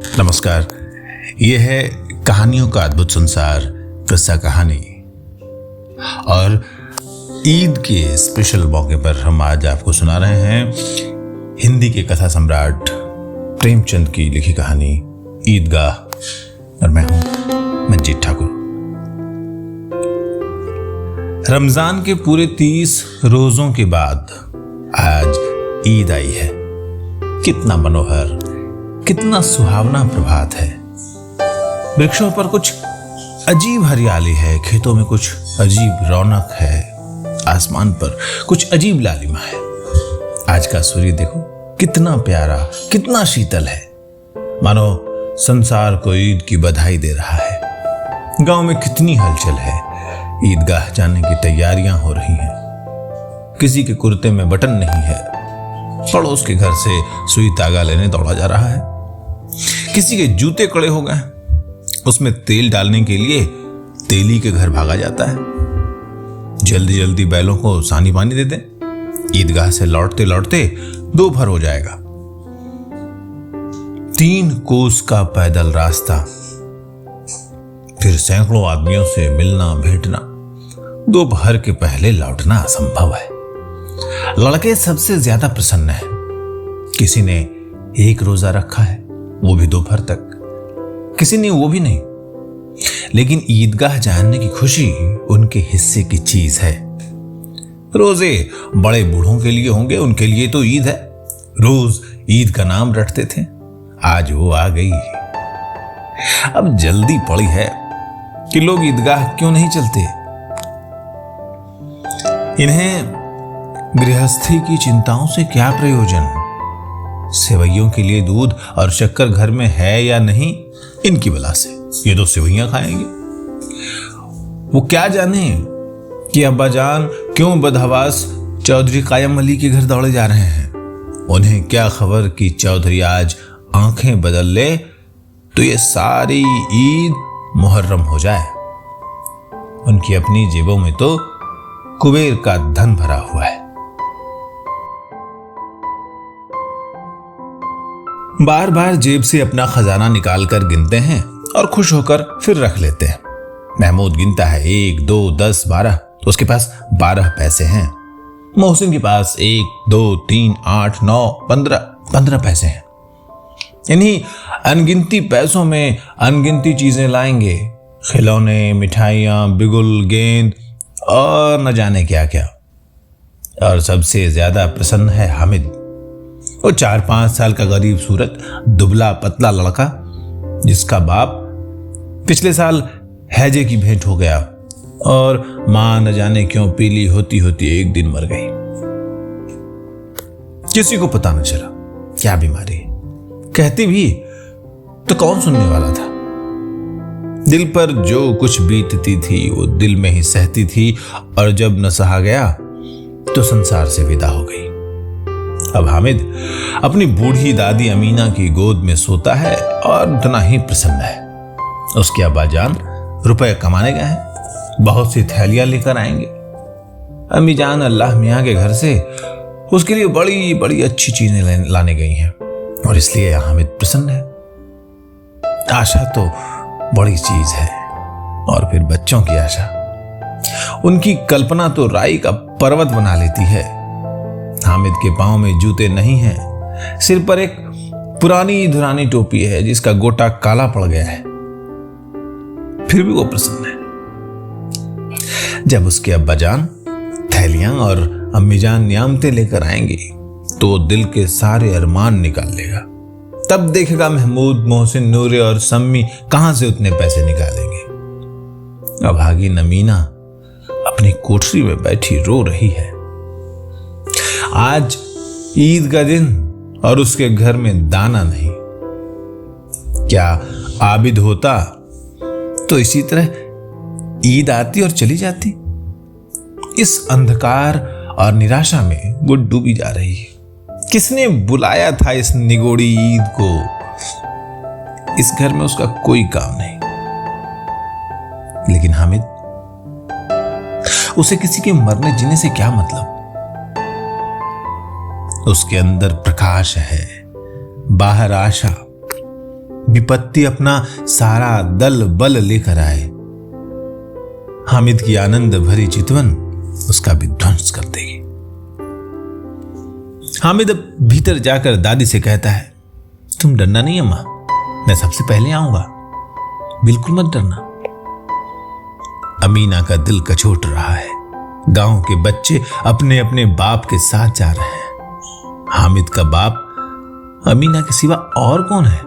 नमस्कार। यह है कहानियों का अद्भुत संसार, किस्सा कहानी। और ईद के स्पेशल मौके पर हम आज आपको सुना रहे हैं हिंदी के कथा सम्राट प्रेमचंद की लिखी कहानी ईदगाह। और मैं हूं मंजीत ठाकुर। रमजान के पूरे 30 रोजों के बाद आज ईद आई है। कितना मनोहर, कितना सुहावना प्रभात है। वृक्षों पर कुछ अजीब हरियाली है, खेतों में कुछ अजीब रौनक है, आसमान पर कुछ अजीब लालिमा है। आज का सूर्य देखो कितना प्यारा, कितना शीतल है, मानो संसार को ईद की बधाई दे रहा है। गांव में कितनी हलचल है, ईदगाह जाने की तैयारियां हो रही हैं। किसी के कुर्ते में बटन नहीं है, पड़ोस के घर से सुई तागा लेने दौड़ा जा रहा है। किसी के जूते कड़े हो गए, उसमें तेल डालने के लिए तेली के घर भागा जाता है। जल्दी जल्दी बैलों को सानी पानी दे दें, ईदगाह से लौटते लौटते दोपहर हो जाएगा। 3 कोस का पैदल रास्ता, फिर सैकड़ों आदमियों से मिलना भेंटना। दोपहर के पहले लौटना असंभव है। लड़के सबसे ज्यादा प्रसन्न हैं। किसी ने 1 रोजा रखा है, वो भी दोपहर तक, किसी ने वो भी नहीं। लेकिन ईदगाह जाने की खुशी उनके हिस्से की चीज है। रोजे बड़े बूढ़ों के लिए होंगे, उनके लिए तो ईद है। रोज ईद का नाम रटते थे, आज वो आ गई। अब जल्दी पड़ी है कि लोग ईदगाह क्यों नहीं चलते। इन्हें गृहस्थी की चिंताओं से क्या प्रयोजन। सेवैयों के लिए दूध और शक्कर घर में है या नहीं, इनकी बला से ये तो सेवैयां खाएंगे। वो क्या जाने कि अब्बाजान क्यों बदहवास चौधरी कायम अली के घर दौड़े जा रहे हैं। उन्हें क्या खबर कि चौधरी आज आंखें बदल ले तो ये सारी ईद मुहर्रम हो जाए। उनकी अपनी जेबों में तो कुबेर का धन भरा हुआ है। बार बार जेब से अपना खजाना निकाल कर गिनते हैं और खुश होकर फिर रख लेते हैं। महमूद गिनता है 1, 2, 10, 12, तो उसके पास 12 पैसे हैं। मोहसिन के पास 1, 2, 3, 8, 9, 15 पैसे हैं। इन्हीं अनगिनती पैसों में अनगिनती चीजें लाएंगे, खिलौने, मिठाइयां, बिगुल, गेंद और न जाने क्या क्या। और सबसे ज्यादा प्रसन्न है हामिद, वो 4-5 साल का गरीब सूरत दुबला पतला लड़का, जिसका बाप पिछले साल हैजे की भेंट हो गया और मां न जाने क्यों पीली होती होती एक दिन मर गई। किसी को पता न चला क्या बीमारी, कहती भी तो कौन सुनने वाला था। दिल पर जो कुछ बीतती थी वो दिल में ही सहती थी, और जब न सहा गया तो संसार से विदा हो गई। अब हामिद अपनी बूढ़ी दादी अमीना की गोद में सोता है और उतना ही प्रसन्न है। उसके अब्बाजान रुपए कमाने गए हैं, बहुत सी थैलियां लेकर आएंगे। अम्मी जान अल्लाह मियाँ के घर से उसके लिए बड़ी बड़ी अच्छी चीजें लाने गई हैं, और इसलिए हामिद प्रसन्न है। आशा तो बड़ी चीज है, और फिर बच्चों की आशा, उनकी कल्पना तो राई का पर्वत बना लेती है। हामिद के पांव में जूते नहीं हैं, सिर पर एक पुरानी धुरानी टोपी है जिसका गोटा काला पड़ गया है, फिर भी वो प्रसन्न है। जब उसके अब्बाजान थैलियां और अम्मीजान नियामतें लेकर आएंगी तो दिल के सारे अरमान निकाल लेगा। तब देखेगा महमूद, मोहसिन, नूरे और सम्मी कहां से उतने पैसे निकालेंगे। अभागी नमीना अपनी कोठरी में बैठी रो रही है। आज ईद का दिन और उसके घर में दाना नहीं। क्या आबिद होता तो इसी तरह ईद आती और चली जाती। इस अंधकार और निराशा में वो डूबी जा रही है। किसने बुलाया था इस निगोड़ी ईद को। इस घर में उसका कोई काम नहीं। लेकिन हामिद, उसे किसी के मरने जीने से क्या मतलब। उसके अंदर प्रकाश है, बाहर आशा। विपत्ति अपना सारा दल बल लेकर आए, हामिद की आनंद भरी चितवन उसका विध्वंस कर देगी। हामिद अब भीतर जाकर दादी से कहता है, तुम डरना नहीं अम्मा, मैं सबसे पहले आऊंगा, बिल्कुल मत डरना। अमीना का दिल कचोट रहा है। गांव के बच्चे अपने अपने बाप के साथ जा रहे हैं। हामिद का बाप अमीना के सिवा और कौन है?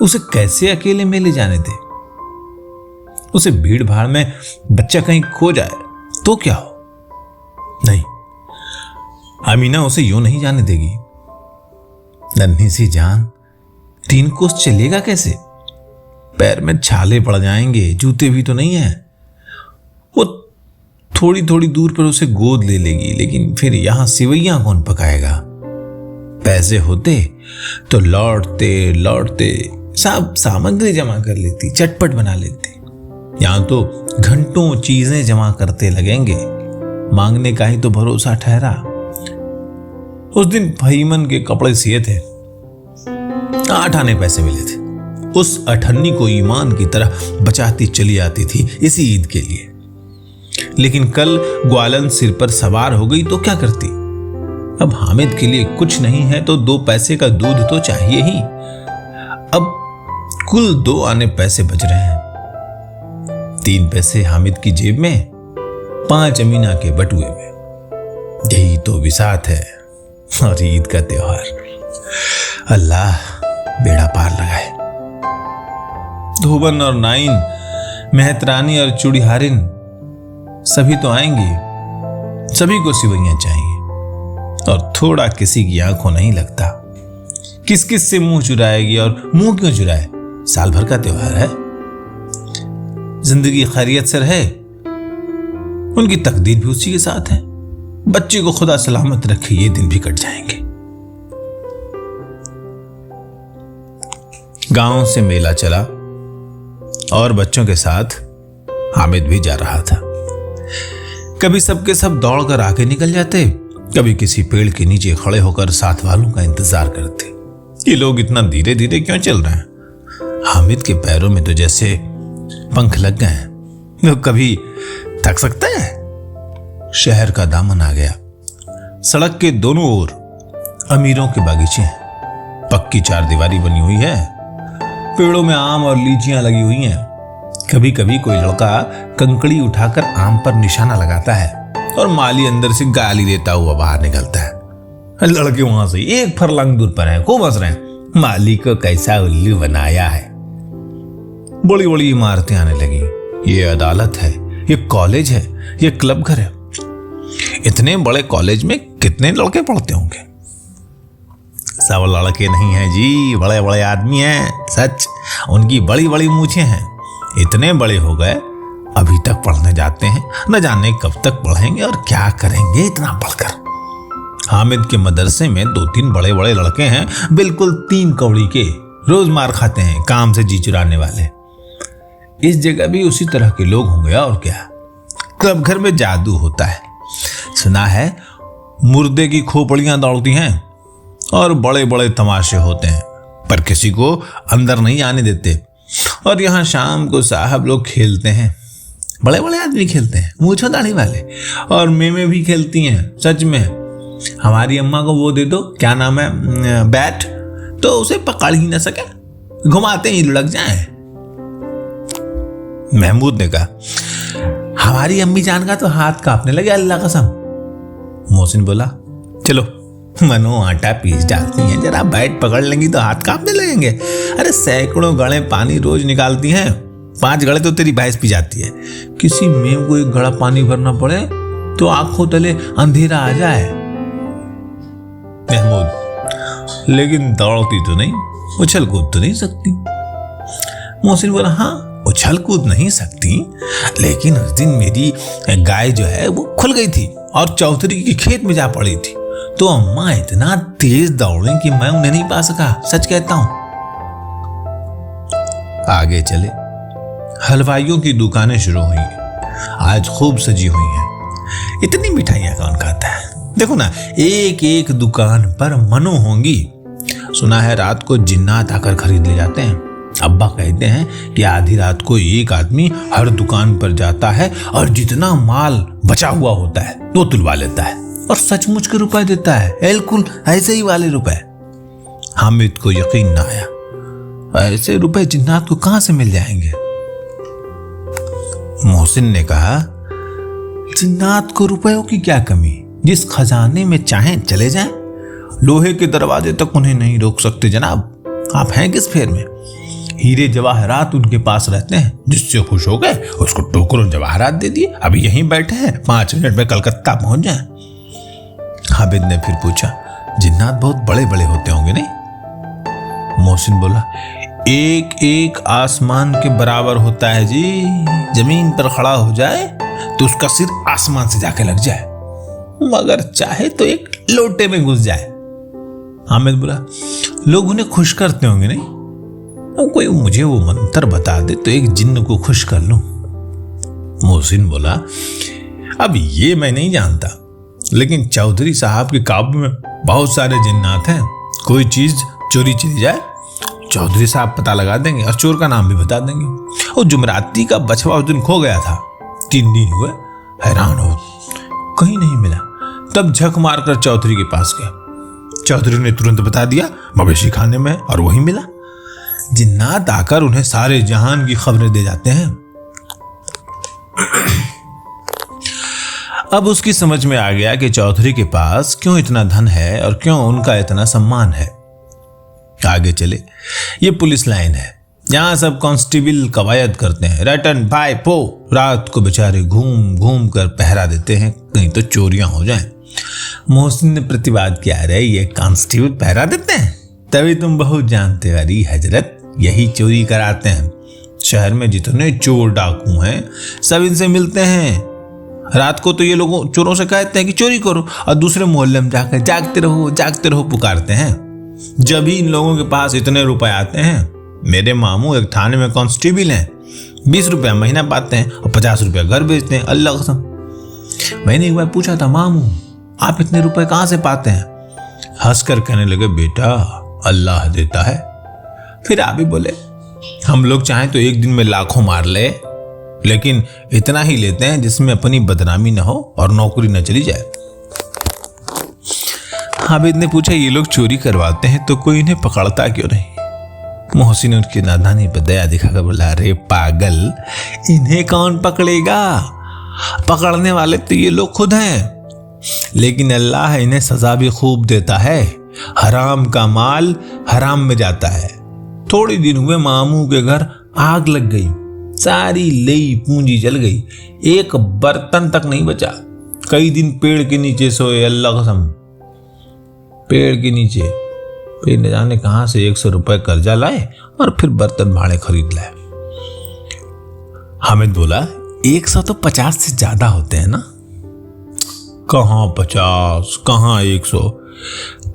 उसे कैसे अकेले में ले जाने दे? उसे भीड़ भाड़ में बच्चा कहीं खो जाए तो क्या हो? नहीं, अमीना उसे यूं नहीं जाने देगी। नन्ही सी जान 3 कोस चलेगा कैसे? पैर में छाले पड़ जाएंगे, जूते भी तो नहीं है। वो थोड़ी थोड़ी दूर पर उसे गोद ले लेगी, लेकिन फिर यहां सिवैयां कौन पकाएगा? पैसे होते तो लौटते लौटते सब सामग्री जमा कर लेती, चटपट बना लेती। यहां तो घंटों चीजें जमा करते लगेंगे, मांगने का ही तो भरोसा ठहरा। उस दिन फहीमन के कपड़े सिए थे, 8 आने पैसे मिले थे। उस 8 को ईमान की तरह बचाती चली आती थी इसी ईद के लिए। लेकिन कल ग्वालन सिर पर सवार हो गई तो क्या करती? अब हामिद के लिए कुछ नहीं है तो 2 पैसे का दूध तो चाहिए ही। अब कुल 2 आने पैसे बच रहे हैं। 3 पैसे हामिद की जेब में, 5 अमीना के बटुए में। यही तो विसात है और ईद का त्योहार। अल्लाह बेड़ा पार लगाए। धोबन और नाइन, मेहतरानी और चूड़ीहारिन सभी तो आएंगी। सभी को सिवैयां चाहिए और थोड़ा किसी की आंखों नहीं लगता। किस किस से मुंह चुराएगी और मुंह क्यों चुराए? साल भर का त्योहार है। जिंदगी खैरियत से रहे, उनकी तकदीर भी उसी के साथ है। बच्चे को खुदा सलामत रखे, ये दिन भी कट जाएंगे। गांव से मेला चला और बच्चों के साथ हामिद भी जा रहा था। कभी सबके सब दौड़कर आगे निकल जाते, कभी किसी पेड़ के नीचे खड़े होकर साथ वालों का इंतजार करते। ये लोग इतना धीरे धीरे क्यों चल रहे हैं? हामिद के पैरों में तो जैसे पंख लग गए हैं। वो कभी थक सकता है? शहर का दामन आ गया। सड़क के दोनों ओर अमीरों के बागीचे हैं। पक्की 4 दीवारी बनी हुई है। पेड़ों में आम और लीचियां लगी हुई हैं। कभी कभी कोई लड़का कंकड़ी उठाकर आम पर निशाना लगाता है और माली अंदर से गाली देता हुआ बाहर निकलता है। लड़के वहां से 1 फरलांग दूर पर हैं, खूब हंस रहे हैं। माली को कैसा उल्लू बनाया है। बड़ी बड़ी इमारतें आने लगी। ये अदालत है, ये कॉलेज है, ये क्लब घर है। इतने बड़े कॉलेज में कितने लड़के पढ़ते होंगे? सब लड़के नहीं हैं जी, बड़े बड़े आदमी हैं। सच, उनकी बड़ी बड़ी मूछें हैं। इतने बड़े हो गए, अभी तक पढ़ने जाते हैं। न जाने कब तक पढ़ेंगे और क्या करेंगे इतना पढ़कर। हामिद के मदरसे में 2-3 बड़े बड़े लड़के हैं, बिल्कुल 3 कौड़ी के, रोज मार खाते हैं, काम से जी चुराने वाले। इस जगह भी उसी तरह के लोग होंगे और क्या। क्लब घर में जादू होता है। सुना है मुर्दे की खोपड़ियां दौड़ती हैं और बड़े बड़े तमाशे होते हैं, पर किसी को अंदर नहीं आने देते। और यहाँ शाम को साहब लोग खेलते हैं। बड़े बड़े आदमी खेलते हैं, मूंछों दाढ़ी वाले। और मेमे भी खेलती हैं, सच में। हमारी अम्मा को वो दे दो, क्या नाम है, बैट, तो उसे पकड़ ही ना सके, घुमाते ही लुढ़क जाए। महमूद ने कहा, हमारी अम्मी जान का तो हाथ कांपने लगे, अल्लाह कसम। मोहसिन बोला, चलो मनो आटा पीस डालती हैं, जरा बैट पकड़ लेंगी तो हाथ कांपने लगेंगे। अरे सैकड़ों गड़े पानी रोज निकालती हैं, 5 गड़े तो तेरी भैंस पी जाती है। किसी मेम को 1 गड़ा पानी भरना पड़े तो आंखों तले अंधेरा आ जाए। महमूद, लेकिन दौड़ती तो नहीं, उछल कूद तो नहीं सकती। मोहसिन बोला, हाँ उछल कूद नहीं सकती, लेकिन उस दिन मेरी गाय जो है वो खुल गई थी और चौधरी के खेत में जा पड़ी थी, तो अम्मा इतना तेज दौड़े कि मैं उन्हें नहीं पा सका, सच कहता हूं। आगे चले। हलवाइयों की दुकानें शुरू हुई, आज खूब सजी हुई हैं। इतनी मिठाइयां कौन खाता है? देखो ना, एक एक दुकान पर मनो होंगी। सुना है रात को जिन्नात आकर खरीद ले जाते हैं। अब्बा कहते हैं कि आधी रात को एक आदमी हर दुकान पर जाता है और जितना माल बचा हुआ होता है वो तुलवा लेता है और सचमुच के रुपए देता है, बिल्कुल ऐसे ही वाले रुपए। हामिद को यकीन ना आया, ऐसे रुपए जिन्नात को कहां से मिल जाएंगे। मोहसिन ने कहा, जिन्नात को रुपयों की क्या कमी, जिस खजाने में चाहें चले जाएं, लोहे के दरवाजे तक उन्हें नहीं रोक सकते जनाब। आप हैं किस फेर में? हीरे जवाहरात उनके पास रहते हैं, जिससे खुश हो गए उसको टोकरों जवाहरात दे दिए, अभी यहीं बैठे हैं, 5 मिनट में कलकत्ता पहुंच जाएं। हामिद ने फिर पूछा, जिन्नात बहुत बड़े बड़े होते होंगे नहीं? मोहसिन बोला, एक एक आसमान के बराबर होता है जी। जमीन पर खड़ा हो जाए तो उसका सिर आसमान से जाके लग जाए, मगर चाहे तो एक लोटे में घुस जाए। हामिद बोला, लोग उन्हें खुश करते होंगे नहीं? कोई मुझे वो मंत्र बता दे तो एक जिन्न को खुश कर लूं। मोहसिन बोला, अब ये मैं नहीं जानता, लेकिन चौधरी साहब के काबू में बहुत सारे जिन्नात हैं। कोई चीज चोरी चली जाए, चौधरी साहब पता लगा देंगे और चोर का नाम भी बता देंगे। और जुमराती का बछवा उस दिन खो गया था, 3 दिन हुए, हैरान हो, कहीं नहीं मिला। तब झक मारकर चौधरी के पास गए, चौधरी ने तुरंत बता दिया मवेशी खाने में, और वही मिला। जिन्नात आकर उन्हें सारे जहान की खबरें दे जाते हैं। अब उसकी समझ में आ गया कि चौधरी के पास क्यों इतना धन है और क्यों उनका इतना सम्मान है। आगे चले, ये पुलिस लाइन है, यहां सब कांस्टेबल कवायद करते हैं, रटन भाई पो। रात को बेचारे घूम घूम कर पहरा देते हैं, कहीं तो चोरियां हो जाएं। मोहसिन ने प्रतिवाद किया, अरे ये कांस्टेबल पहरा देते हैं, तभी तुम बहुत जानते हो अली हजरत, यही चोरी कराते हैं। शहर में जितने चोर डाकू हैं सब इनसे मिलते हैं। रात को तो ये लोग चोरों से कहते हैं कि चोरी करो, और दूसरे मोहल्ले में जाकर जागते रहो पुकारते हैं। जब भी इन लोगों के पास इतने रुपए आते हैं, मेरे मामू एक थाने में कांस्टेबल हैं, 20 रुपया महीना पाते हैं और 50 रुपया घर बेचते हैं, अल्लाह कसम। मैंने एक बार पूछा था, मामू आप इतने रुपए कहां से पाते हैं? हंसकर कहने लगे, बेटा अल्लाह देता है। फिर आप भी बोले, हम लोग चाहें तो एक दिन में लाखों मार ले, लेकिन इतना ही लेते हैं जिसमें अपनी बदनामी न हो और नौकरी न चली जाए। हामिद ने पूछा, ये लोग चोरी करवाते हैं तो कोई इन्हें पकड़ता क्यों नहीं? मोहसिन ने उनकी नादानी पर दया दिखाकर बोला, अरे पागल, इन्हें कौन पकड़ेगा? पकड़ने वाले तो ये लोग खुद हैं, लेकिन अल्लाह इन्हें सजा भी खूब देता है। हराम का माल हराम में जाता है। थोड़ी दिन हुए मामू के घर आग लग गई, सारी लई पूंजी जल गई, एक बर्तन तक नहीं बचा। कई दिन पेड़ के नीचे सोए, अल्लाह कसम, पेड़ के नीचे। फिर न जाने कहां से 100 रुपए कर्जा लाए और फिर बर्तन भाड़े खरीद लाए। हामिद बोला, 100 तो 50 से ज्यादा होते हैं ना? कहां 50, कहां 100?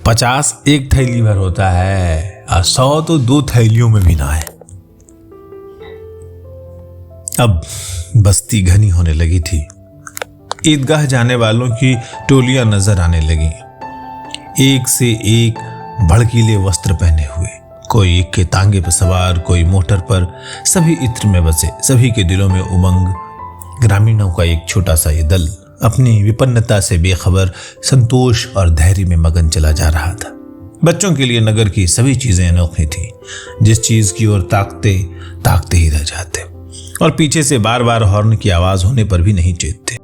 50 एक थैली भर होता है और 100 तो 2 थैलियों में भी ना है। अब बस्ती घनी होने लगी थी। ईदगाह जाने वालों की टोलियां नजर आने लगी, एक से एक भड़कीले वस्त्र पहने हुए, कोई एक के तांगे पर सवार, कोई मोटर पर, सभी इत्र में बसे, सभी के दिलों में उमंग। ग्रामीणों का एक छोटा सा ये दल अपनी विपन्नता से बेखबर संतोष और धैर्य में मगन चला जा रहा था। बच्चों के लिए नगर की सभी चीजें अनोखी थी, जिस चीज की ओर ताकते ताकते ही रह जाते, और पीछे से बार बार हॉर्न की आवाज होने पर भी नहीं चेतते।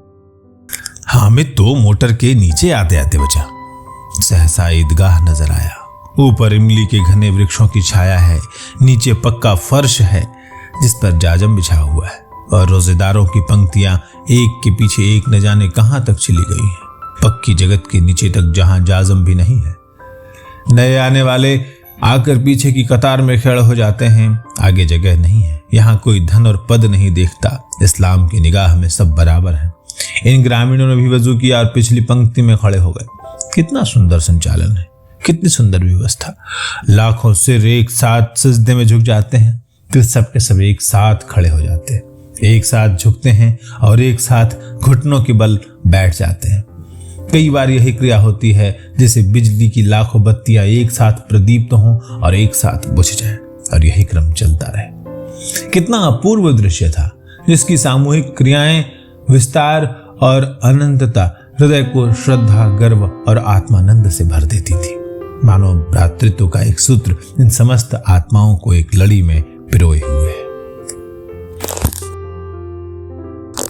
हामिद तो मोटर के नीचे आते आते बचा। सहसा ईदगाह नजर आया। ऊपर इमली के घने वृक्षों की छाया है, नीचे पक्का फर्श है जिस पर जाजम बिछा हुआ है, और रोजेदारों की पंक्तियां एक के पीछे एक न जाने कहां तक चली गई हैं, पक्की जगत के नीचे तक जहां जाजम भी नहीं है। नए आने वाले आकर पीछे की कतार में खड़े हो जाते हैं, आगे जगह नहीं है। यहाँ कोई धन और पद नहीं देखता, इस्लाम की निगाह में सब बराबर हैं। इन ग्रामीणों ने भी वजू किया और पिछली पंक्ति में खड़े हो गए। कितना सुंदर संचालन है, कितनी सुंदर व्यवस्था। लाखों सिर एक साथ सजदे में झुक जाते हैं, फिर सबके सब एक साथ खड़े हो जाते हैं, एक साथ झुकते हैं और एक साथ घुटनों के बल बैठ जाते हैं। कई बार यही क्रिया होती है जैसे बिजली की लाखों बत्तियां एक साथ प्रदीप्त हों और एक साथ बुझ जाएं, और यही क्रम चलता रहे। कितना अपूर्व दृश्य था, जिसकी सामूहिक क्रियाएं, विस्तार और अनंतता हृदय को श्रद्धा, गर्व और आत्मानंद से भर देती थी। मानो भ्रातृत्व का एक सूत्र इन समस्त आत्माओं को एक लड़ी में पिरोए हुए है।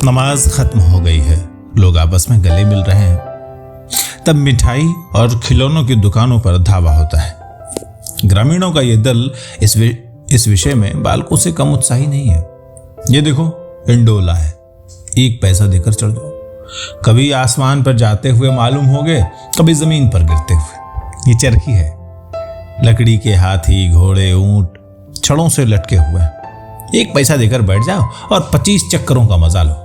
नमाज खत्म हो गई है, लोग आपस में गले मिल रहे हैं। तब मिठाई और खिलौनों की दुकानों पर धावा होता है। ग्रामीणों का यह दल इस विषय में बालकों से कम उत्साही नहीं है। ये देखो, इंडोला है, 1 पैसा देकर चढ़ जाओ। कभी आसमान पर जाते हुए मालूम होगे, कभी जमीन पर गिरते हुए। ये चरखी है, लकड़ी के हाथी, घोड़े, ऊंट छड़ों से लटके हुए हैं। 1 पैसा देकर बैठ जाओ और 25 चक्करों का मजा लो।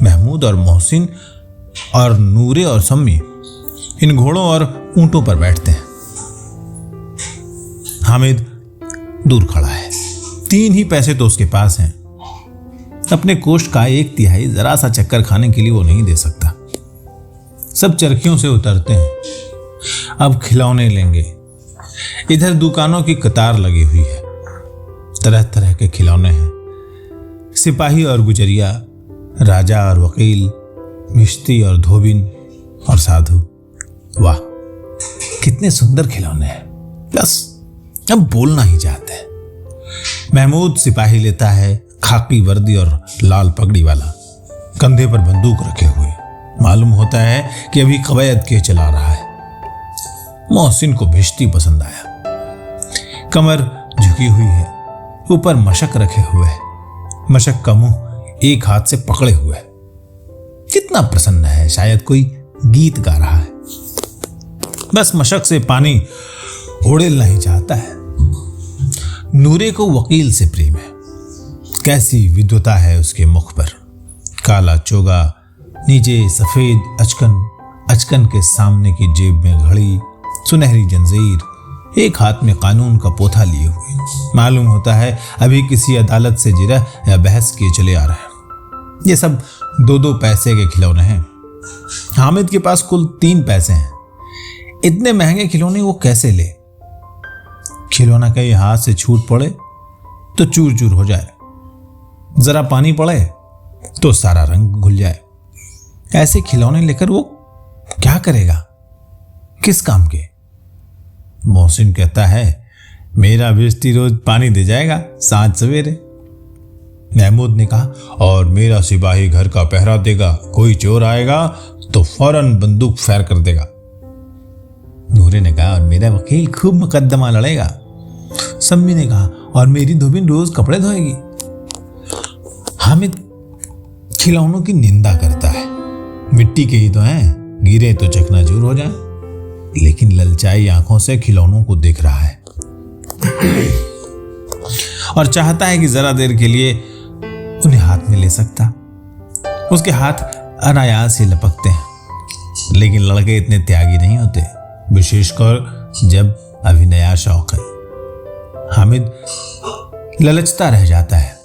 महमूद और मोहसिन और नूरे और सम्मी इन घोड़ों और ऊंटों पर बैठते हैं। हामिद दूर खड़ा है, 3 ही पैसे तो उसके पास हैं। अपने कोष का 1/3 जरा सा चक्कर खाने के लिए वो नहीं दे सकता। सब चरखियों से उतरते हैं, अब खिलौने लेंगे। इधर दुकानों की कतार लगी हुई है, तरह तरह के खिलौने हैं। सिपाही और गुजरिया, राजा और वकील, मिश्ती और धोबिन और साधु। वाह, कितने सुंदर खिलौने हैं, बस अब बोलना ही चाहते हैं। महमूद सिपाही लेता है, खाकी वर्दी और लाल पगड़ी वाला, कंधे पर बंदूक रखे हुए। मालूम होता है कि अभी कवायद के चला रहा है। मोहसिन को भिश्ती पसंद आया। कमर झुकी हुई है, ऊपर मशक रखे हुए है, मशक का मुंह एक हाथ से पकड़े हुए। कितना प्रसन्न है, शायद कोई गीत गा रहा है। बस मशक से पानी उड़ेलना ही चाहता है। नूरे को वकील से प्रेम है। कैसी विद्वता है उसके मुख पर। काला चोगा, नीचे सफेद अचकन, अचकन के सामने की जेब में घड़ी, सुनहरी जंजीर, एक हाथ में कानून का पोथा लिए हुए। मालूम होता है अभी किसी अदालत से जिरह या बहस किए चले आ रहे हैं। ये सब 2-2 पैसे के खिलौने हैं। हामिद के पास कुल 3 पैसे हैं। इतने महंगे खिलौने वो कैसे ले? खिलौना कहीं हाथ से छूट पड़े तो चूर चूर हो जाए, जरा पानी पड़े तो सारा रंग घुल जाए। ऐसे खिलौने लेकर वो क्या करेगा, किस काम के? मोहसिन कहता है, मेरा भिश्ती रोज पानी दे जाएगा सांझ सवेरे। महमूद ने कहा, और मेरा सिपाही घर का पहरा देगा, कोई चोर आएगा तो फौरन बंदूक फायर कर देगा। नूरे ने कहा, और मेरा वकील खूब मुकदमा लड़ेगा। सम्मी ने कहा, और मेरी धोबिन रोज कपड़े धोएगी। हामिद खिलौनों की निंदा करता है। मिट्टी के ही तो हैं, गिरे तो चकनाचूर हो जाए। लेकिन ललचाई आंखों से खिलौनों को देख रहा है और चाहता है कि जरा देर के लिए उन्हें हाथ में ले सकता। उसके हाथ अनायास ही लपकते हैं। लेकिन लड़के इतने त्यागी नहीं होते, विशेषकर जब अभी नया शौक है। हामिद ललचता रह जाता है।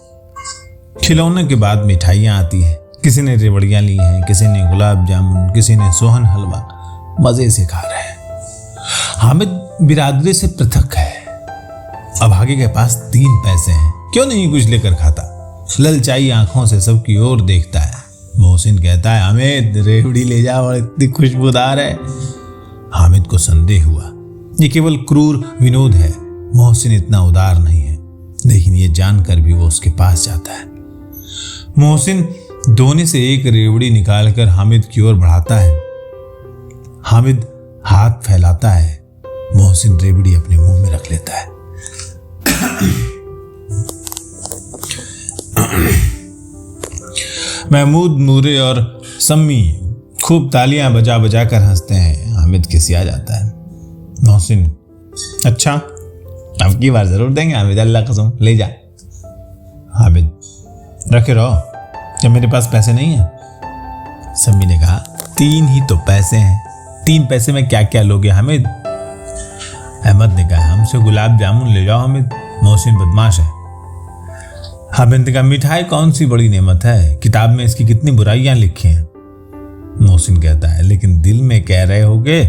खिलौने के बाद मिठाइयां आती हैं। किसी ने रेवड़ियां ली हैं, किसी ने गुलाब जामुन, किसी ने सोहन हलवा। मजे से खा रहे हैं। हामिद बिरादरी से पृथक है। अभागे के पास 3 पैसे हैं, क्यों नहीं कुछ लेकर खाता? ललचाई आंखों से सबकी ओर देखता है। मोहसिन कहता है, हामिद रेवड़ी ले जाओ, और इतनी खुशबूदार है। हामिद को संदेह हुआ, ये केवल क्रूर विनोद है। मोहसिन इतना उदार नहीं है। लेकिन ये जानकर भी वो उसके पास जाता है। मोहसिन दोने से एक रेवड़ी निकालकर हामिद की ओर बढ़ाता है। हामिद हाथ फैलाता है। मोहसिन रेवड़ी अपने मुंह में रख लेता है। महमूद, नूरे और सम्मी खूब तालियां बजा बजा कर हंसते हैं। हामिद खिसिया जाता है। मोहसिन, अच्छा अब की बार जरूर देंगे हामिद, अल्लाह कसम ले जा। हामिद, रखे रहो, जब मेरे पास पैसे नहीं है। सम्मी ने कहा, 3 ही तो पैसे हैं, 3 पैसे में क्या क्या लोगे हामिद? अहमद ने कहा, हमसे गुलाब जामुन ले जाओ हामिद, मोहसिन बदमाश है। हामिद ने कहा, मिठाई कौन सी बड़ी नेमत है, किताब में इसकी कितनी बुराइयां लिखी हैं। मोहसिन कहता है, लेकिन दिल में कह रहे होगे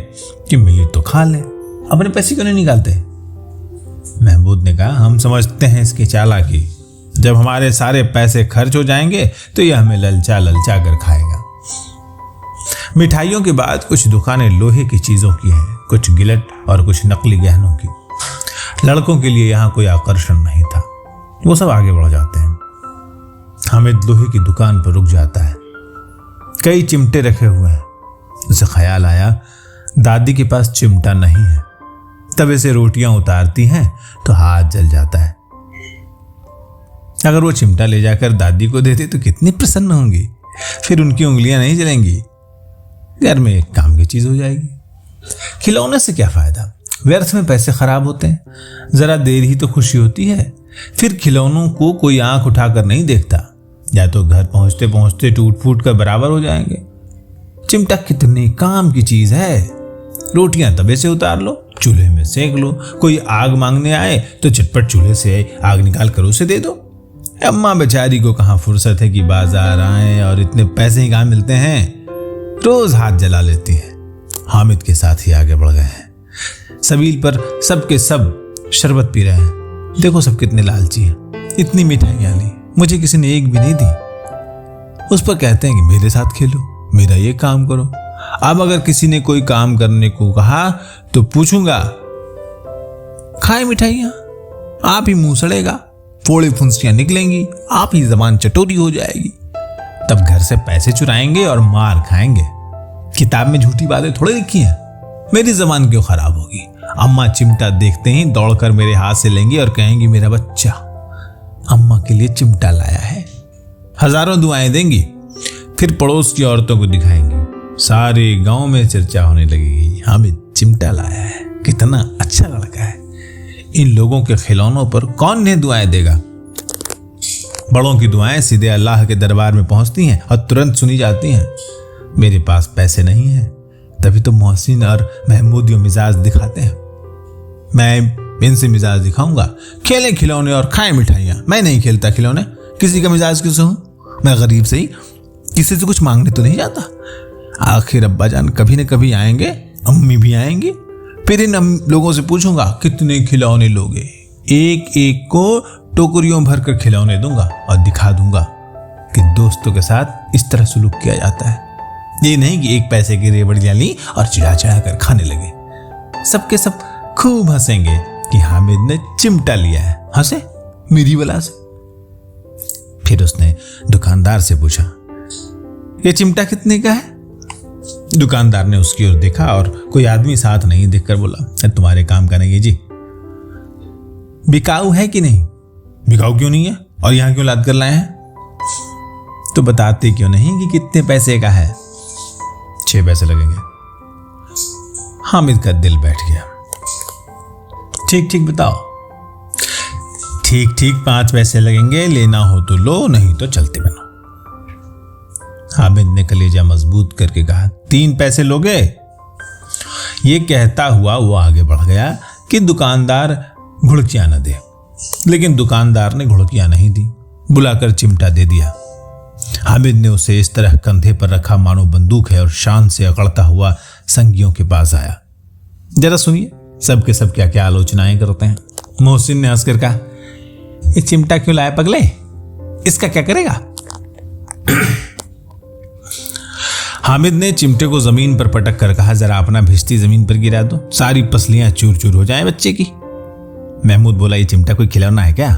कि मिली तो खा ले, अपने पैसे क्यों नहीं निकालते? महमूद ने कहा, हम समझते हैं इसकी चालाकी। जब हमारे सारे पैसे खर्च हो जाएंगे तो यह हमें ललचा ललचा कर खाएगा। मिठाइयों के बाद कुछ दुकानें लोहे की चीजों की हैं, कुछ गिलट और कुछ नकली गहनों की। लड़कों के लिए यहाँ कोई आकर्षण नहीं था, वो सब आगे बढ़ जाते हैं। हामिद लोहे की दुकान पर रुक जाता है। कई चिमटे रखे हुए हैं। उसे ख्याल आया, दादी के पास चिमटा नहीं है। तवे से रोटियां उतारती हैं तो हाथ जल जाता है। अगर वो चिमटा ले जाकर दादी को देते तो कितनी प्रसन्न होंगी, फिर उनकी उंगलियां नहीं जलेंगी, घर में एक काम की चीज हो जाएगी। खिलौने से क्या फायदा, व्यर्थ में पैसे खराब होते हैं। जरा देर ही तो खुशी होती है, फिर खिलौनों को कोई आंख उठाकर नहीं देखता, या तो घर पहुंचते पहुंचते टूट फूट कर बराबर हो जाएंगे। चिमटा कितने काम की चीज है। रोटियां तवे से उतार लो, चूल्हे में सेक लो, कोई आग मांगने आए तो झटपट चूल्हे से आग निकाल कर उसे दे दो। अम्मा बेचारी को कहाँ फुर्सत है कि बाजार आए, और इतने पैसे ही कहाँ मिलते हैं, रोज हाथ जला लेती है। हामिद के साथ ही आगे बढ़ गए हैं। सबील पर सबके सब शरबत पी रहे हैं। देखो सब कितने लालची हैं, इतनी मिठाइयां ली, मुझे किसी ने एक भी नहीं दी। उस पर कहते हैं कि मेरे साथ खेलो, मेरा ये काम करो। अब अगर किसी ने कोई काम करने को कहा तो पूछूंगा, खाए मिठाइयां, आप ही मुंह सड़ेगा, फोड़े फुंसियां निकलेंगी, आप ही जबान चटोरी हो जाएगी। तब घर से पैसे चुराएंगे और मार खाएंगे। किताब में झूठी बातें थोड़ी लिखी हैं, मेरी जबान क्यों खराब होगी। अम्मा चिमटा देखते ही दौड़कर मेरे हाथ से लेंगी और कहेंगी, मेरा बच्चा अम्मा के लिए चिमटा लाया है। हजारों दुआएं देंगी, फिर पड़ोस की औरतों को दिखाएंगी। सारे गांव में चर्चा होने लगेगी, हामिद चिमटा लाया है, कितना अच्छा लड़का है। इन लोगों के खिलौनों पर कौन ने दुआएं देगा। बड़ों की दुआएं सीधे अल्लाह के दरबार में पहुंचती हैं और तुरंत सुनी जाती हैं। मेरे पास पैसे नहीं हैं, तभी तो मोहसिन और महमूद ये मिजाज दिखाते हैं। मैं इनसे मिजाज दिखाऊंगा, खेले खिलौने और खाए मिठाइयां। मैं नहीं खेलता खिलौने, किसी का मिजाज किसे हूं, मैं गरीब से ही किसी से कुछ मांगने तो नहीं जाता। आखिर अब्बा जान कभी न कभी आएंगे, अम्मी भी आएंगी, फिर इन लोगों से पूछूंगा कितने खिलौने लोगे। एक एक को टोकरियों भर कर खिलौने दूंगा और दिखा दूंगा कि दोस्तों के साथ इस तरह सलूक किया जाता है। ये नहीं कि एक पैसे की रेवड़ियां ली और चिढ़ा चिढ़ा कर खाने लगे। सबके सब खूब हंसेंगे कि हामिद ने चिमटा लिया है। हंसे मेरी वजह से। फिर उसने दुकानदार से पूछा, ये चिमटा कितने का है? दुकानदार ने उसकी ओर देखा और कोई आदमी साथ नहीं देखकर बोला, तुम्हारे काम का नहीं है जी। बिकाऊ है कि नहीं? बिकाऊ क्यों नहीं है, और यहां क्यों लाद कर लाए हैं? तो बताते क्यों नहीं कि कितने पैसे का है? 6 पैसे लगेंगे। हामिद का दिल बैठ गया। ठीक ठीक बताओ। ठीक ठीक 5 पैसे लगेंगे, लेना हो तो लो, नहीं तो चलते बनो। हामिद ने कलेजा मजबूत करके कहा, 3 पैसे लोगे? ये कहता हुआ वो आगे बढ़ गया कि दुकानदार घुड़कियां न दे, लेकिन दुकानदार ने घुड़कियां नहीं दी, बुलाकर चिमटा दे दिया। हामिद ने उसे इस तरह कंधे पर रखा मानो बंदूक है और शान से अकड़ता हुआ संगियों के पास आया। जरा सुनिए सबके सब क्या क्या आलोचनाएं करते हैं। मोहसिन ने हंसकर कहा, ये चिमटा क्यों लाया पगले, इसका क्या करेगा? हामिद ने चिमटे को जमीन पर पटक कर कहा, जरा अपना भिश्ती जमीन पर गिरा दो, सारी पसलियां चूर चूर हो जाएं बच्चे की। महमूद बोला, ये चिमटा कोई खिलौना है क्या?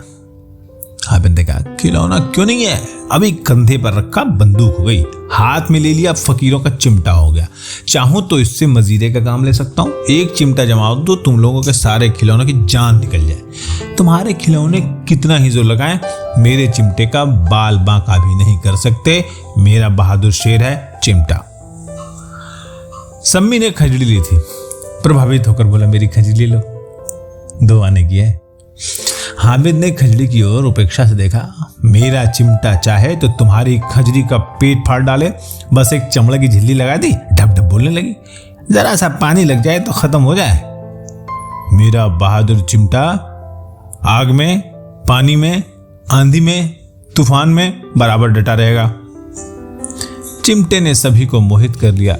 हामिद ने कहा, खिलौना क्यों नहीं है, अभी कंधे पर रखा बंदूक हो गई, हाथ में ले लिया फकीरों का चिमटा हो गया। चाहूं तो इससे मजीरे का काम ले सकता हूं। एक चिमटा जमाओ तो तुम लोगों के सारे खिलौनों की जान निकल जाए। तुम्हारे खिलौने कितना ही जोर लगाएं, मेरे चिमटे का बाल बांका भी नहीं कर सकते। मेरा बहादुर शेर है चिमटा। सम्मी ने खजड़ी ली थी, प्रभावित होकर बोला, मेरी खजड़ी लो, 2 आने की है। हामिद ने खजड़ी की ओर उपेक्षा से देखा। मेरा चिमटा चाहे तो तुम्हारी खजड़ी का पेट फाड़ डाले, बस एक चमड़े की झिल्ली लगा दी, ढप ढप बोलने लगी, जरा सा पानी लग जाए तो खत्म हो जाए। मेरा बहादुर चिमटा आग में, पानी में, आंधी में, तूफान में बराबर डटा रहेगा। चिमटे ने सभी को मोहित कर लिया,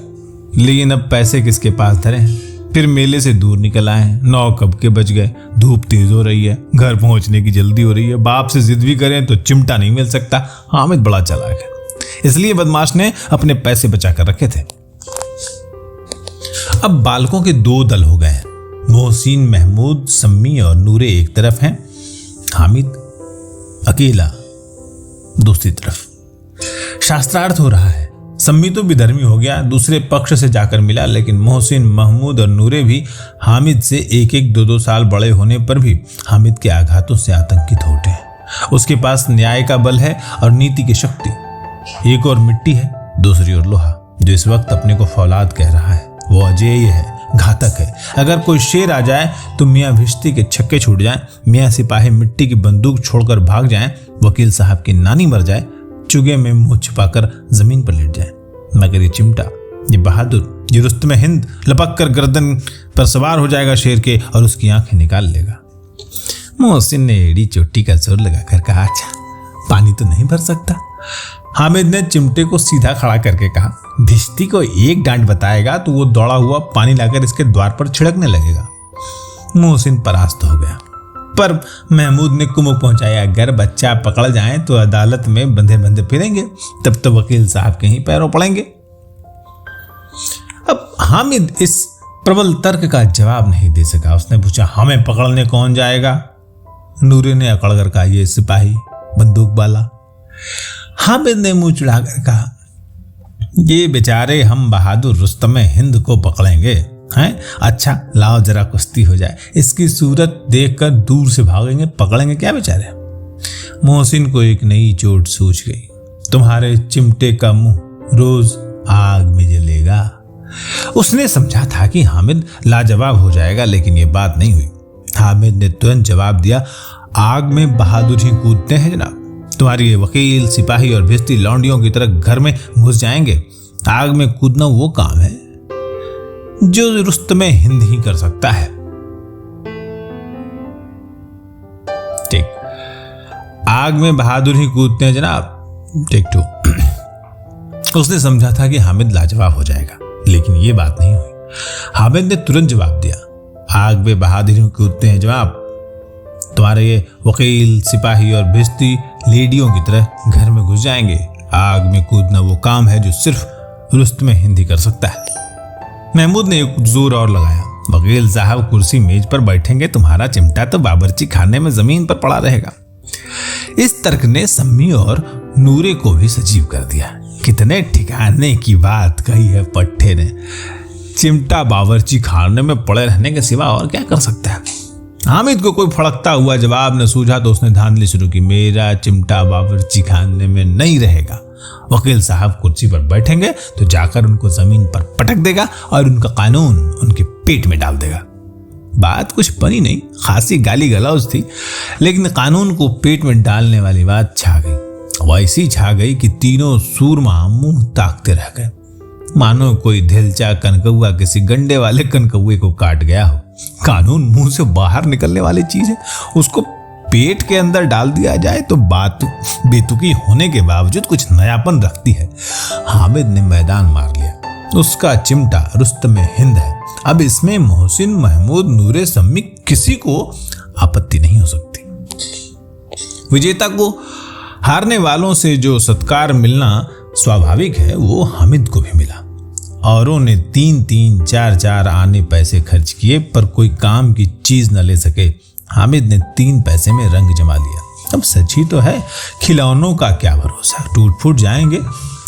लेकिन अब पैसे किसके पास धरे हैं। फिर मेले से दूर निकल आए हैं। 9 कब के बज गए, धूप तेज हो रही है, घर पहुंचने की जल्दी हो रही है। बाप से जिद भी करें तो चिमटा नहीं मिल सकता। हामिद बड़ा चालाक है, इसलिए बदमाश ने अपने पैसे बचा कर रखे थे। अब बालकों के 2 दल हो गए हैं। मोहसिन, महमूद, सम्मी और नूरे एक तरफ हैं, हामिद अकेला दूसरी तरफ। शास्त्रार्थ हो रहा है। सम्मी तो विधर्मी हो गया, दूसरे पक्ष से जाकर मिला, लेकिन मोहसिन, महमूद और नूरे भी हामिद से 1-1, 2-2 साल बड़े होने पर भी हामिद के आघातों से आतंकित हो उठे हैं। उसके पास न्याय का बल है और नीति की शक्ति। एक और मिट्टी है, दूसरी ओर लोहा, जो इस वक्त अपने को फौलाद कह रहा है। वो अजेय है, घातक है। अगर कोई शेर आ जाए तो मियाँ भिश्ती के छक्के छूट जाएं, मियाँ सिपाही मिट्टी की बंदूक छोड़कर भाग जाएं, वकील साहब की नानी मर जाए, चुगे में मुंह छिपाकर जमीन पर लेट जाए, मगर ये चिमटा, ये बहादुर, ये रुस्तम हिंद लपक कर गर्दन पर सवार हो जाएगा शेर के और उसकी आंखें निकाल लेगा। मोहसिन ने एड़ी चोटी का जोर लगाकर कहा, अच्छा पानी तो नहीं भर सकता। हामिद ने चिमटे को सीधा खड़ा करके कहा, भिश्ती को एक डांट बताएगा तो वो दौड़ा हुआ पानी लाकर इसके द्वार पर छिड़कने लगेगा। मोहसिन परास्त हो गया, पर महमूद ने कुमुक पहुंचाया, अगर बच्चा पकड़ जाए तो अदालत में बंधे बंधे फिरेंगे, तब तो वकील साहब के ही पैरों पड़ेंगे। अब हामिद इस प्रबल तर्क का जवाब नहीं दे सका। उसने पूछा, हमें पकड़ने कौन जाएगा? नूरे ने अकड़ कर कहा, ये सिपाही बंदूक वाला। हामिद ने मुंह चढ़ाकर कहा, ये बेचारे हम बहादुर रुस्तम हिंद को पकड़ेंगे हैं? अच्छा लाओ जरा कुश्ती हो जाए, इसकी सूरत देखकर दूर से भागेंगे, पकड़ेंगे क्या बेचारे। मोहसिन को एक नई चोट सूझ गई, तुम्हारे चिमटे का मुंह रोज आग में जलेगा। उसने समझा था कि हामिद लाजवाब हो जाएगा, लेकिन ये बात नहीं हुई। हामिद ने तुरंत जवाब दिया, आग में बहादुर ही कूदते हैं जनाब। तुम्हारी ये वकील, सिपाही और भिश्ती लौंडियों की तरह घर में घुस जाएंगे। आग में कूदना वो काम है जो रुस्तम हिंद ही कर सकता है। ठीक, आग में बहादुर ही कूदते हैं जनाब। टेक 2। उसने समझा था कि हामिद लाजवाब हो जाएगा, लेकिन यह बात नहीं हुई। हामिद ने तुरंत जवाब दिया, आग में बहादुर ही कूदते हैं जनाब। तुम्हारे ये वकील, सिपाही और भिश्ती लेडियों की तरह घर में घुस जाएंगे। आग में कूदना वो काम है जो सिर्फ रुस्तम हिंद ही कर सकता है। महमूद ने एक जोर और लगाया, वकील साहब कुर्सी मेज पर बैठेंगे, तुम्हारा चिमटा तो बावर्ची खाने में जमीन पर पड़ा रहेगा। इस तर्क ने सम्मी और नूरे को भी सजीव कर दिया। कितने ठिकाने की बात कही है पट्टे ने। चिमटा बावर्ची खाने में पड़े रहने के सिवा और क्या कर सकता है। हामिद को कोई फड़कता हुआ जवाब न सूझा तो उसने धांधली शुरू की, मेरा चिमटा बावर्ची खाने में नहीं रहेगा। वकील साहब कुर्सी पर बैठेंगे तो जाकर उनको जमीन पर पटक देगा और उनका कानून उनके पेट में डाल देगा। बात कुछ बनी नहीं, खासी गाली गलौज थी, लेकिन कानून को पेट में डालने वाली बात छा गई। वैसी छा गई कि तीनों सूरमा मुंह ताकते रह गए, मानो कोई धिलचा कनकौआ किसी गंडे वाले कनकौए को काट गया हो। कानून मुंह से बाहर निकलने वाली चीज है, उसको पेट के अंदर डाल दिया जाए तो बात बेतुकी होने के बावजूद कुछ नयापन रखती है। हामिद ने मैदान मार लिया। उसका चिमटा रुस्तम हिंद है। अब इसमें मोहसिन, महमूद, नूरे, सम्मी किसी को आपत्ति नहीं हो सकती। विजेता को हारने वालों से जो सत्कार मिलना स्वाभाविक है, वो हामिद को भी मिला। औरों ने 3-3, 4-4 आने पैसे खर्च किए, पर कोई काम की चीज न ले सके। हामिद ने 3 पैसे में रंग जमा लिया। अब सच ही तो है, खिलौनों का क्या भरोसा, टूट फूट जाएंगे।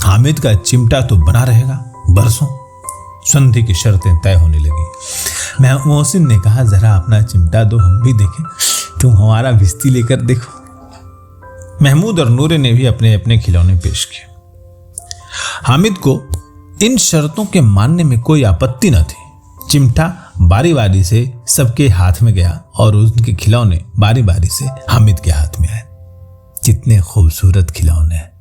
हामिद का चिमटा तो बना रहेगा बरसों। संधि की शर्तें तय होने लगी। मोहसिन ने कहा, जरा अपना चिमटा दो, हम भी देखें। तुम हमारा भिश्ती लेकर देखो। महमूद और नूरे ने भी अपने अपने खिलौने पेश किए। हामिद को इन शर्तों के मानने में कोई आपत्ति न थी। चिमटा बारी बारी से सबके हाथ में गया और उनके खिलौने बारी बारी से हामिद के हाथ में आए। कितने खूबसूरत खिलौने हैं।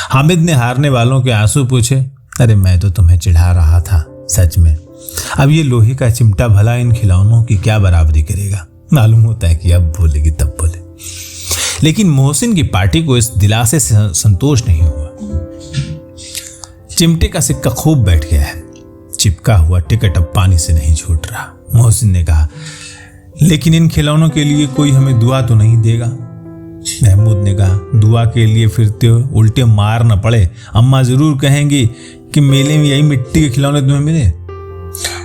हामिद ने हारने वालों के आंसू पूछे, अरे मैं तो तुम्हें चिढ़ा रहा था, सच में। अब ये लोहे का चिमटा भला इन खिलौनों की क्या बराबरी करेगा। मालूम होता है कि अब बोलेगी तब बोले। लेकिन मोहसिन की पार्टी को इस दिलासे से संतोष नहीं हुआ। चिमटे का सिक्का खूब बैठ गया है। चिपका हुआ टिकट अब पानी से नहीं छूट रहा। मोहसिन ने कहा, लेकिन इन खिलौनों के लिए कोई हमें दुआ तो नहीं देगा? महमूद ने कहा, दुआ के लिए फिरते हो, उल्टे मार न पड़े। अम्मा जरूर कहेंगी कि मेले में यही मिट्टी के खिलौने तुम्हें मिले।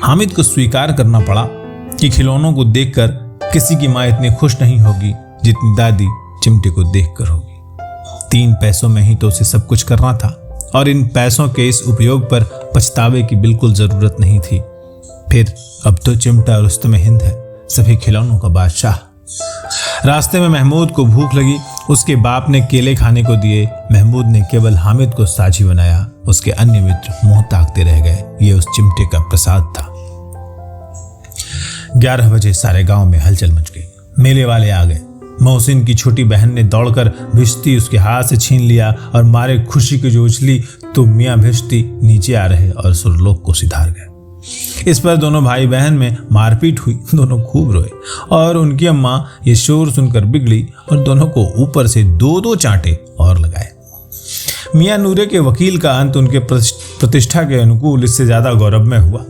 हामिद को स्वीकार करना पड़ा कि खिलौनों को देखकर किसी की माँ इतनी खुश नहीं होगी जितनी दादी चिमटे को देखकर होगी। 3 पैसों में ही तो उसे सब कुछ करना था और इन पैसों के इस उपयोग पर पछतावे की बिल्कुल जरूरत नहीं थी। फिर अब तो चिमटा रुस्तम हिंद है, सभी खिलौनों का बादशाह। रास्ते में महमूद को भूख लगी। उसके बाप ने केले खाने को दिए। महमूद ने केवल हामिद को साझी बनाया। उसके अन्य मित्र मुंह ताकते रह गए। ये उस चिमटे का प्रसाद था। 11 बजे सारे गांव में हलचल मच गई। मेले वाले आ गए। मोहसिन की छोटी बहन ने दौड़कर भिश्ती उसके हाथ से छीन लिया और मारे खुशी की जो उछली तो मियाँ भिश्ती नीचे आ रहे और सुरलोक को सिधार गए। इस पर दोनों भाई बहन में मारपीट हुई। दोनों खूब रोए और उनकी अम्मा ये शोर सुनकर बिगड़ी और दोनों को ऊपर से 2-2 चांटे और लगाए। मियाँ नूरे के वकील का अंत उनके प्रतिष्ठा के अनुकूल इससे ज्यादा गौरवमय हुआ।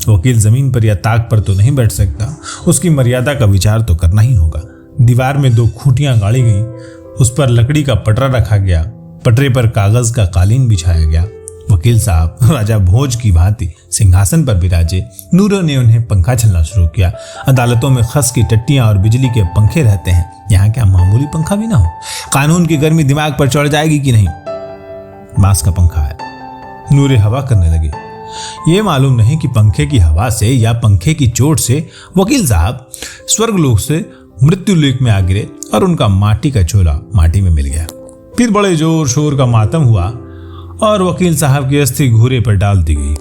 वकील जमीन पर या ताक पर तो नहीं बैठ सकता, उसकी मर्यादा का विचार तो करना ही होगा। दीवार में 2 खूंटियां गाड़ी गई, उस पर लकड़ी का पटरा रखा गया। पटरे पर कागज का कालीन बिछाया गया। वकील साहब राजा भोज की भांति सिंहासन पर विराजे। नूरों ने उन्हें पंखा चलना शुरू किया। अदालतों में खस की टट्टियां और बिजली के पंखे रहते हैं, यहाँ क्या मामूली पंखा भी ना हो? कानून की गर्मी दिमाग पर चढ़ जाएगी कि नहीं? बांस का पंखा है। नूरे हवा करने लगे। ये मालूम नहीं कि पंखे की हवा से या पंखे की चोट से वकील साहब स्वर्गलोक से मृत्युलोक में आ गिरे और उनका माटी का चोला माटी में मिल गया। फिर बड़े जोर शोर का मातम हुआ और वकील साहब की अस्थि घूरे पर डाल दी गई।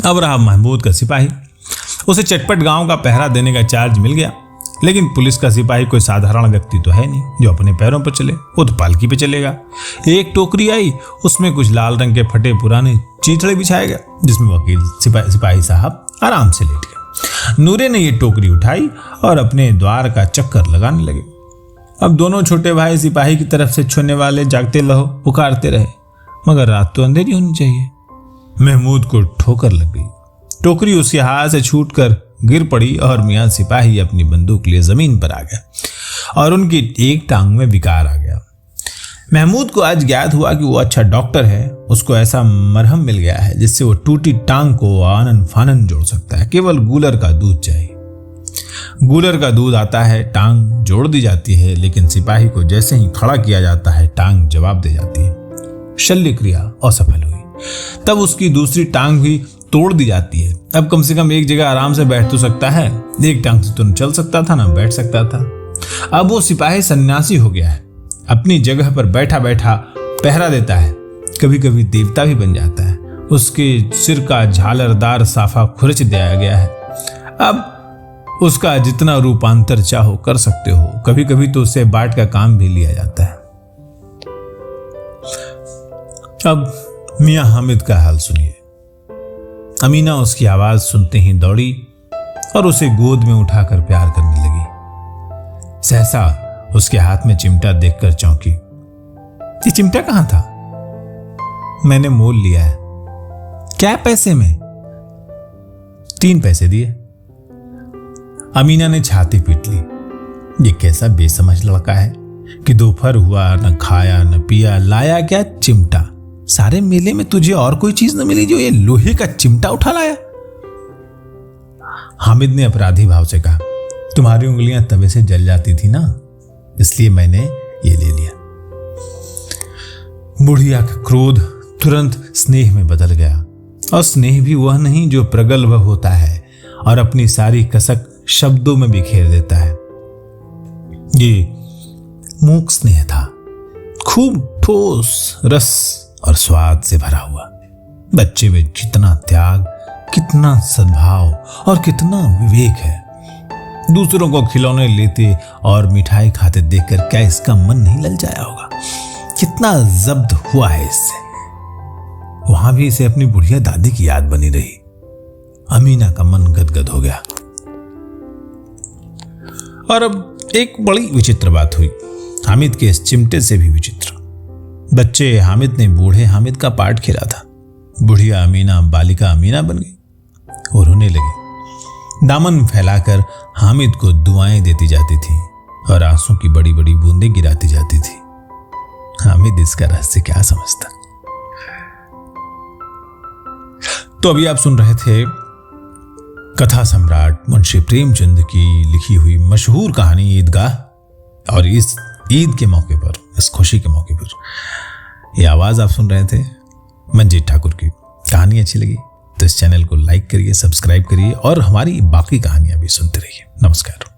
अब रहा महमूद का सिपाही। उसे चटपट गांव का पहरा देने का चार्ज मिल गया। लेकिन पुलिस का सिपाही कोई साधारण व्यक्ति तो है नहीं जो अपने पैरों पर चले। वो तो पालकी पे चलेगा। एक टोकरी आई, उसमें कुछ लाल रंग के फटे पुराने चीथड़े बिछाए गए जिसमें वकील सिपाही साहब आराम से लेट गए। नूरे ने ये टोकरी उठाई और अपने द्वार का चक्कर लगाने लगे। अब दोनों छोटे भाई सिपाही की तरफ से छूने वाले जागते लहो पुकारते रहे, मगर रात तो अंधेरी होनी चाहिए। महमूद को ठोकर लग गई। टोकरी उसके हाथ से छूटकर गिर पड़ी और मियाँ सिपाही अपनी बंदूक लिए जमीन पर आ गया और उनकी एक टांग में विकार आ गया। महमूद को आज ज्ञात हुआ कि वो अच्छा डॉक्टर है। उसको ऐसा मरहम मिल गया है जिससे वो टूटी टांग को आनन फानन जोड़ सकता है। केवल गूलर का दूध चाहिए। गूलर का दूध आता है, टांग जोड़ दी जाती है, लेकिन सिपाही को जैसे ही खड़ा किया जाता है टांग जवाब दे जाती है। शल्य क्रिया असफल हुई। तब उसकी दूसरी टांग भी तोड़ दी जाती है। अब कम से कम एक जगह आराम से बैठ तो सकता है। एक टांग से तो न चल सकता था ना बैठ सकता था। अब वो सिपाही सन्यासी हो गया है। अपनी जगह पर बैठा बैठा पहरा देता है। कभी कभी देवता भी बन जाता है। उसके सिर का झालरदार साफा खुरच दिया गया है। अब उसका जितना रूपांतर चाहो कर सकते हो। कभी कभी तो उसे बाट का काम भी लिया जाता है। अब मियां हामिद का हाल सुनिए। अमीना उसकी आवाज सुनते ही दौड़ी और उसे गोद में उठाकर प्यार करने लगी। सहसा उसके हाथ में चिमटा देखकर चौंकी। ये चिमटा कहां था? मैंने मोल लिया है। क्या पैसे में? 3 पैसे दिए। अमीना ने छाती पीट ली। ये कैसा बेसमझ लड़का है कि दोपहर हुआ, न खाया न पिया, लाया क्या? चिमटा। सारे मेले में तुझे और कोई चीज न मिली जो ये लोहे का चिमटा उठा लाया? हामिद ने अपराधी भाव से कहा, तुम्हारी उंगलियां तवे से जल जाती थी ना, इसलिए मैंने ये ले लिया। बुढ़िया का क्रोध तुरंत स्नेह में बदल गया। और स्नेह भी वह नहीं जो प्रगल्भ होता है और अपनी सारी कसक शब्दों में बिखेर देता है। ये मूक स्नेह था, खूब ठोस रस और स्वाद से भरा हुआ। बच्चे में कितना त्याग, कितना सद्भाव और कितना विवेक है। दूसरों को खिलौने लेते और मिठाई खाते देखकर क्या इसका मन नहीं लल जाया होगा? कितना जब्त हुआ है इससे। वहां भी इसे अपनी बुढ़िया दादी की याद बनी रही। अमीना का मन गदगद हो गया। और अब एक बड़ी विचित्र बात हुई, हामिद के इस चिमटे से भी विचित्र। बच्चे हामिद ने बूढ़े हामिद का पार्ट खेला था। बुढ़िया अमीना बालिका अमीना बन गई और रोने लगी। दामन फैलाकर हामिद को दुआएं देती जाती थी और आंसू की बड़ी बड़ी बूंदें गिराती जाती थी। हामिद इसका रहस्य क्या समझता। तो अभी आप सुन रहे थे कथा सम्राट मुंशी प्रेमचंद की लिखी हुई मशहूर कहानी ईदगाह, और इस ईद के मौके पर, इस खुशी के मौके पर ये आवाज आप सुन रहे थे मंजीत ठाकुर की। कहानी अच्छी लगी तो इस चैनल को लाइक करिए, सब्सक्राइब करिए और हमारी बाकी कहानियां भी सुनते रहिए। नमस्कार।